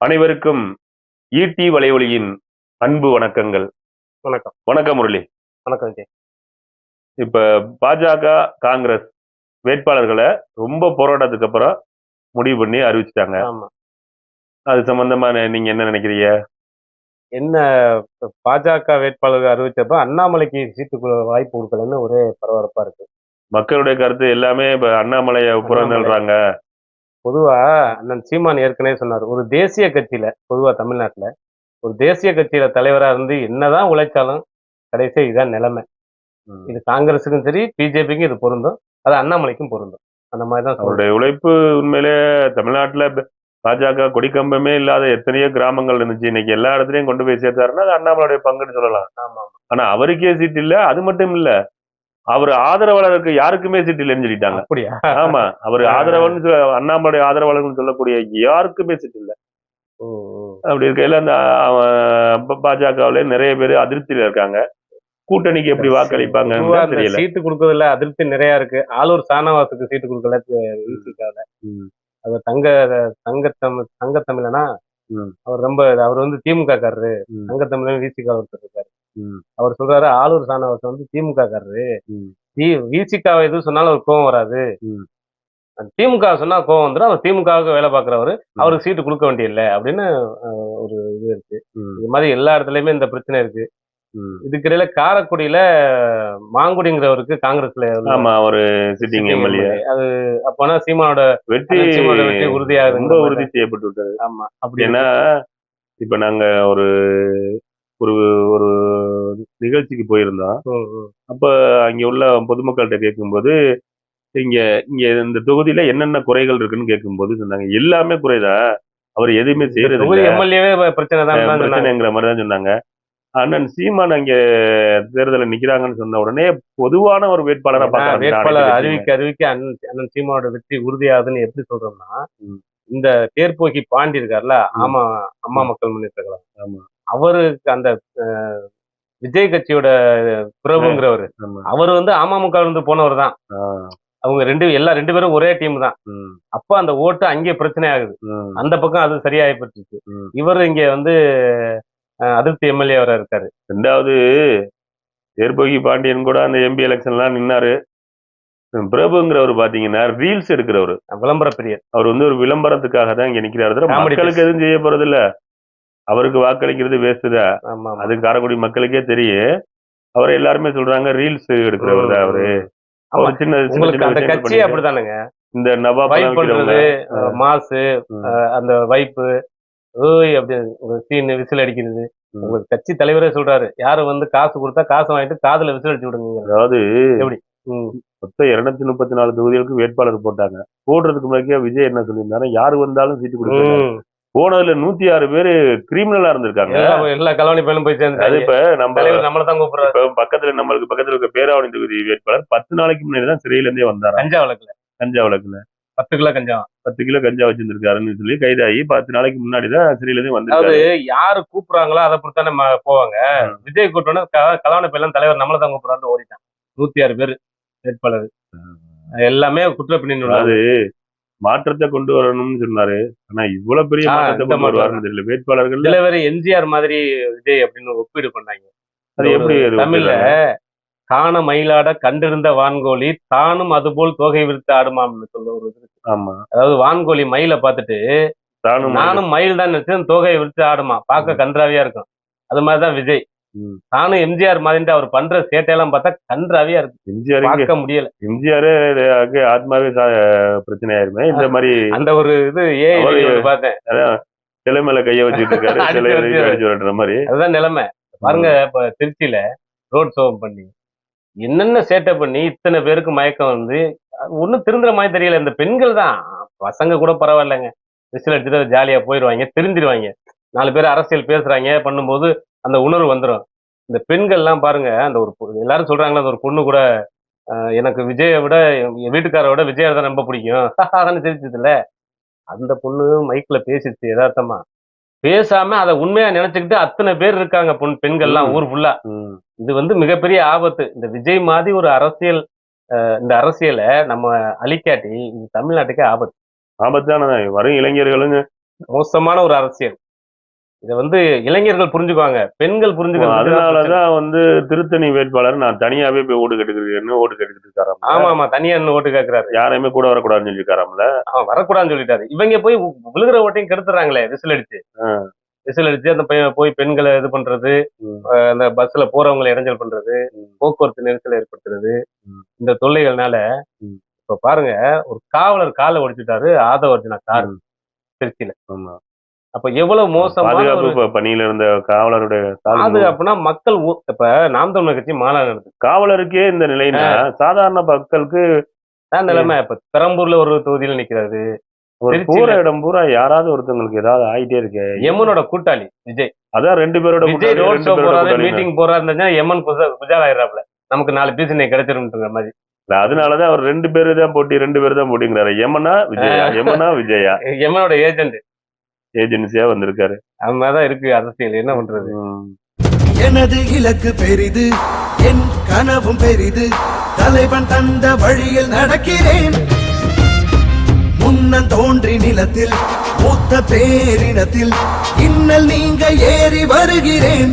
அனைவருக்கும் ஈட்டி வலையொலியின் அன்பு வணக்கங்கள். வணக்கம். வணக்கம் முரளி. வணக்கம் விஜய். இப்ப பாஜக காங்கிரஸ் வேட்பாளர்களை ரொம்ப போராட்டத்துக்கு அப்புறம் முடிவு பண்ணி அறிவிச்சிட்டாங்க. ஆமா. அது சம்பந்தமா நீங்க என்ன நினைக்கிறீங்க? என்ன பாஜக வேட்பாளர்கள் அறிவிச்சப்ப அண்ணாமலைக்கு சீட்டு வாய்ப்பு கொடுக்கலன்னு ஒரே பரபரப்பா இருக்கு. மக்களுடைய கருத்து எல்லாமே இப்ப அண்ணாமலையை புறந்தள்ளுறாங்க. பொதுவா அண்ணன் சீமான் ஏற்கனவே சொன்னார், ஒரு தேசிய கட்சியில, பொதுவா தமிழ்நாட்டுல ஒரு தேசிய கட்சியில தலைவரா இருந்து என்னதான் உழைச்சாலும் கடைசியா இதுதான் நிலைமை. இது காங்கிரஸுக்கும் சரி, பிஜேபிக்கும் இது பொருந்தும், அது அண்ணாமலைக்கும் பொருந்தும். அந்த மாதிரிதான் அவருடைய உழைப்பு உண்மையிலே தமிழ்நாட்டுல பாஜக கொடிக்கம்பமே இல்லாத எத்தனையோ கிராமங்கள் இருந்துச்சு. இன்னைக்கு எல்லா இடத்துலயும் கொண்டு போய் சேர்த்தாருன்னா அது அண்ணாமலையுடைய பங்குன்னு சொல்லலாம். ஆமா. ஆனா அவருக்கே சீட் இல்ல. அது மட்டும் இல்ல, அவர் ஆதரவாளருக்கு யாருக்குமே சீட் இல்லைன்னு சொல்லிட்டாங்க. அப்படியா? ஆமா, அவர் ஆதரவாளர் அண்ணாமலை ஆதரவாளர்கள் சொல்லக்கூடிய யாருக்குமே சீட் இல்ல. அப்படி இருக்கையில அந்த பாஜகவுல நிறைய பேர் அதிருப்தியில இருக்காங்க. கூட்டணிக்கு எப்படி வாக்களிப்பாங்க தெரியல. சீட்டு கொடுக்கறதுல அதிருப்தி நிறைய இருக்கு. ஆளூர் சானவாசுக்கு சீட்டு கொடுக்கல. அவர் தங்கத்தமிழனா அவர் ரொம்ப அவர் வந்து திமுக காரரு. தங்கத்தமிழன் விசிகா ஒருத்தர் இருக்காரு. அவர் சொல்றாரு, ஆளூர் சானவாசம் வந்து திமுக காரரு, விசிகாவை எதுவும் சொன்னாலும் ஒரு கோவம் வராது, திமுக சொன்னா கோவம் வந்துடும், அவர் திமுகவுக்கு வேலை பார்க்கிறவரு, அவருக்கு சீட்டு கொடுக்க வேண்டியதில்லை அப்படின்னு ஒரு இது இருக்கு. இது மாதிரி எல்லா இடத்துலயுமே இந்த பிரச்சனை இருக்கு. இதுக்கிடையில காரைக்குடியில மாங்குடிங்கிறவருக்கு காங்கிரஸ்ல ஒரு சிட்டிங் எம்எல்ஏ, அது அப்போனா சீமானோட வெற்றி உறுதியாக உறுதி செய்யப்பட்டு விட்டது. ஆமா. அப்படின்னா இப்ப நாங்க ஒரு ஒரு ஒரு நிகழ்ச்சிக்கு போயிருந்தோம். அப்ப அங்க உள்ள பொதுமக்கள்கிட்ட கேட்கும்போது, இங்க இங்க இந்த தொகுதியில என்னென்ன குறைகள் இருக்குன்னு கேட்கும்போது சொன்னாங்க, எல்லாமே குறைதான், அவர் எதுவுமே செய்யறது பிரச்சனைங்கிற மாதிரிதான் சொன்னாங்க. அண்ணன் சீமான் அங்க தேர்தல நிக்கிறாங்கன்னு சொன்ன உடனே பொதுவான ஒரு வேட்பாளரை அறிவிக்க அண்ணன் சீமானோட வெற்றி உறுதியாகுதுன்னு எப்படி சொல்றோம்னா, இந்த தேர்போக்கி பாண்டி இருக்காருல்ல, அம்மா மக்கள் முன்னேற்ற கழகம், அவருக்கு அந்த விஜய் கட்சியோட பிரபுங்கிறவரு, அவர் வந்து அமமுக இருந்து போனவர் தான். அவங்க ரெண்டு பேரும் ஒரே டீம் தான். அப்ப அந்த ஓட்டு அங்கே பிரச்சனை ஆகுது, அந்த பக்கம் அது சரியாயிப்பட்டு. இவர் இங்க வந்து அதிருப்தி எம்எல்ஏ வர இருக்காரு. ரெண்டாவது தேர்போகி பாண்டியன் கூட அந்த எம்பி எலெக்ஷன்லாம் நின்னாரு. பிரபுங்கிறவர் பாத்தீங்கன்னா ரீல்ஸ் எடுக்கிறவரு, விளம்பர பிரியர். அவர் வந்து ஒரு விளம்பரத்துக்காக தான் இங்க நிக்கிறாரு. மக்களுக்கு எதுவும் செய்ய போறது இல்ல, அவருக்கு வாக்களிக்கிறது வேஸ்ட் தான். அது காரைக்குடி மக்களுக்கே தெரியும். அவரை எல்லாருமே சொல்றாங்க ரீல்ஸ் எடுக்கிறவர் தான் அவரு. அந்த கட்சி அப்படித்தானுங்க. இந்த நவாப் மாசு, அந்த வைப்பு அப்படி விசில் அடிக்கிறது. உங்களுக்கு கட்சி தலைவரே சொல்றாரு, யாரும் வந்து காசு கொடுத்தா காசு வாங்கிட்டு காதுல விசில் அடிச்சு விடுங்க. அதாவது எப்படி மொத்தம் 234 தொகுதிகளுக்கு வேட்பாளர் போட்டாங்க. போடுறதுக்கு முன்னாடியே விஜய் என்ன சொல்லியிருந்தாரு, யாரு வந்தாலும் சீட்டு கொடுத்தாங்க. போனதுல 106 பேரு கிரிமினலா இருந்திருக்காங்க. எல்லா கலவணி பேரும் போய் சேர்ந்து. அது இப்ப நம்மள தான் கூப்பிடுறாரு. நம்மளுக்கு பக்கத்துல இருக்க பேராவணி தொகுதி வேட்பாளர் 10 நாளைக்கு முன்னாடி தான் சிறையில இருந்தே வந்தாரு. கஞ்சா வழக்குல 10 கிலோ கஞ்சா வச்சிருந்திருக்காருன்னு சொல்லி கைதாகி 10 நாளைக்கு முன்னாடிதான் சிறையில இருந்து வந்து. அதாவது யாரு கூப்பிடுறாங்களோ அதை பொறுத்தானே போவாங்க. விஜய் கூட்டணும் கலவணி பேர்லாம் தலைவர் நம்மள தான் கூப்பிடுறாரு ஓடிட்டான். 106 பேரு வேட்பாளர் எல்லாமே குற்றப்பின்னணி. அது மாற்றத்தை கொண்டு வரணும்னு சொன்னாரு. ஆனா இவ்வளவு பெரிய மாற்றத்தை கொண்டு வருவாருன்னு தெரியல. வேட்பாளர்கள் சில பேர் எம்ஜிஆர் மாதிரி விஜய் அப்படின்னு ஒப்பீடு பண்ணாங்க. அது எப்படி தமிழ்ல காண மயிலாட கண்டிருந்த வான்கோழி தானும் அதுபோல் தோகை விரித்து ஆடுமாம்னு சொல்ல ஒரு இது. ஆமா, அதாவது வான்கோழி மயில பார்த்துட்டு நானும் மயில் தான் நினைச்சு தோகையை விரித்து ஆடுமா, பார்க்க கன்றாவியா இருக்கும். அது மாதிரிதான் விஜய். நானும் எம்ஜிஆர் மாதிரி அவர் பண்ற சேட்டையெல்லாம் பார்த்தா கன்றாவியா இருக்கு. எம்ஜிஆர் பார்க்க முடியல. எம்ஜிஆர் ஆத்மாவே பிரச்சனை ஆயிருமே. இந்த மாதிரி அந்த ஒரு இது பார்த்தேன். சிலை மேல கைய வச்சுட்டு இருக்காரு மாதிரி. அதுதான் நிலைமை. பாருங்க, இப்ப திருச்சியில ரோட் ஷோ பண்ணி என்னென்ன சேட்டை பண்ணி இத்தனை பேருக்கு மயக்கம் வந்து ஒன்னும் திருந்துற மாதிரி தெரியல. இந்த பெண்கள் தான், பசங்க கூட பரவாயில்லைங்க, விசில் அடிச்சுட்டு ஜாலியா போயிடுவாங்க, திருந்திடுவாங்க. 4 பேர் அரசியல் பேசுறாங்க பண்ணும்போது அந்த உணர்வு வந்துடும். இந்த பெண்கள் எல்லாம் பாருங்க, அந்த ஒரு எல்லாரும் சொல்றாங்களா, அந்த ஒரு பொண்ணு கூட எனக்கு விஜயை விட என் வீட்டுக்காரை விட விஜயை தான் ரொம்ப பிடிக்கும் அதானே தெரிஞ்சது இல்ல. அந்த பொண்ணு மைக்ல பேசிச்சு யதார்த்தமா, பேசாம அதை உண்மையா நினைச்சுக்கிட்டு அத்தனை பேர் இருக்காங்க பெண்கள்லாம் ஊர் ஃபுல்லா. இது வந்து மிகப்பெரிய ஆபத்து. இந்த விஜய் மாதிரி ஒரு அரசியல், இந்த அரசியலை நம்ம அழிக்காட்டி இது தமிழ்நாட்டுக்கே ஆபத்து. ஆபத்தான வரும் இளைஞர்களும் மோசமான ஒரு அரசியல். இத வந்து இளைஞர்கள் புரிஞ்சுக்குவாங்க, பெண்கள் புரிஞ்சுக்கிறது. அதனாலதான் திருத்தணி வேட்பாளர் நான் தனியாவே போய் ஓட்டு கேட்டுக்கிட்டு இருக்காராம். ஆமா தனியா நின்னு ஓட்டு கேட்கிறாரு. யாரையுமே கூட வரக்கூடாதுன்னு சொல்லியிருக்காராம்ல. வரக்கூடாதுன்னு சொல்லிட்டாரு. இவங்க போய் விழுகிற ஓட்டையும் கெடுத்துறாங்களே, விசில் அடிச்சு அந்த பையன் போய் பெண்களை இது பண்றது, அந்த பஸ்ல போறவங்களை இடைஞ்சல் பண்றது, போக்குவரத்து நெரிசலை ஏற்படுத்துறது, இந்த தொல்லைகள்னால இப்ப பாருங்க, ஒரு காவலர் காலை ஒடிச்சுட்டாரு ஆதவர்ஜுனா கார் திருச்சியில. அப்ப எவ்வளவு மோசமான பணியில இருந்த காவலருடைய பாதுகாப்புனா மக்கள் இப்ப நாம் தமிழர் கட்சி மாநாடு நடக்குது. காவலருக்கே இந்த நிலையில சாதாரண மக்களுக்கு நிலைமை. இப்ப பெரம்பூர்ல ஒரு தொகுதியில நிக்கிறாரு. ஒரு பூர இடம் பூரா யாராவது ஒருத்தவங்களுக்கு ஏதாவது ஆயிட்டே இருக்கு. எம்மனோட கூட்டாளி விஜய், அதான் 2 பேரோட மீட்டிங் போறாருன்னா எம்மன் குஜால் ஆயிடுறாப்ல, நமக்கு 4 பீஸ் கிடைச்சிருன்ற மாதிரி. அதனாலதான் அவர் 2 பேரு தான் போட்டிங்கிறாரு. யமனா விஜயா எம்மனோட ஏஜென்சியா வந்திருக்காரு. அது மாதிரிதான் இருக்கு அரசியல். என்ன பண்றது? எனது இலக்கு பெரிது, என் கனவும் பெரிது, தலைவன் தந்த வழியில் நடக்கிறேன். முன்னம் தோன்றி நிலத்தில் மூத்த பேரினத்தில் இன்னல் நீங்க ஏறி வருகிறேன்.